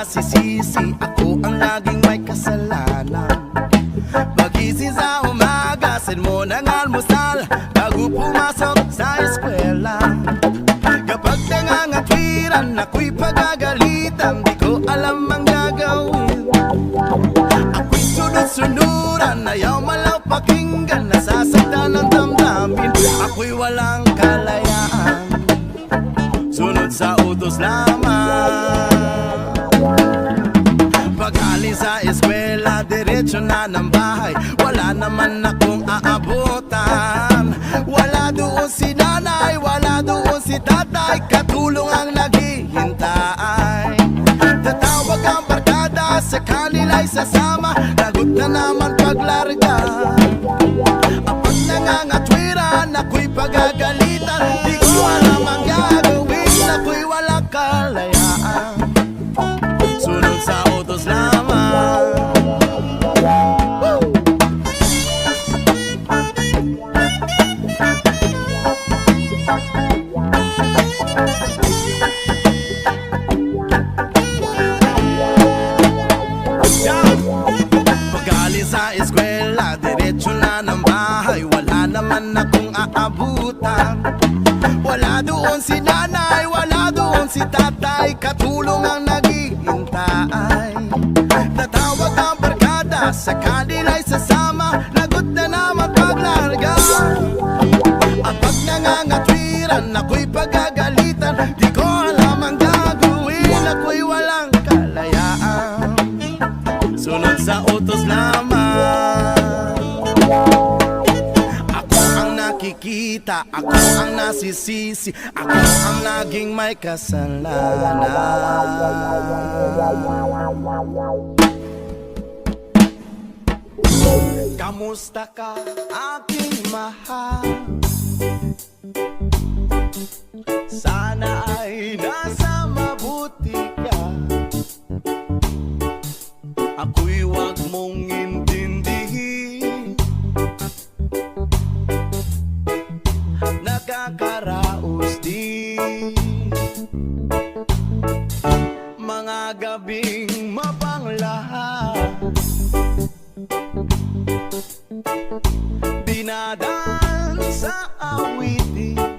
nasisisi, ako ang laging may kasalanan. Magising sa umaga, send mo ng almusal bago pumasok sa eskwela. Kapag nangangatwiran, ako'y pagagalitan, di ko alam ang gagawin. Ako'y sunod-sunuran, ayaw malaw pakinggan, nasasaktan ng damdamin. Ako'y walang kalayaan, sunod sa utos lamang. Pag-alis sa eskwela, diretso na ng bahay, wala naman akong aabutan. Wala doon si nanay, wala doon si tatay, katulong ang naghihintay. Tatawag ang barkada, sa kanila'y sasama, lagot na naman paglarga. Kapag nangangatwiran, ako'y pagagalitan, di ko alam ang gagawin, ako'y walang kalayaan, sunod sa utos lamang. Pag-alis sa eskwela, diretso na ng bahay, wala naman akong aabutan. Wala doon si nanay, wala doon si tatay, katulong ang naghihintay. Tatawag ang barkada, sa kanila'y sasama, lagot na naman paglarga. Ang pag nangangatwiran, ako'y pagagalitan, di ko alam ang gagawin, ako'y walang kalayaan, sunod sa utos lamang. Ako ang nakikita, ako ang nasisisi, ako ang laging may kasalanan. Kamusta ka, aking mahal? Sana ay nasa mabuti ka. Ako'y wag mong intindihin, nakakaraos din mga gabing mapanglahat, dinadaan sa awitin.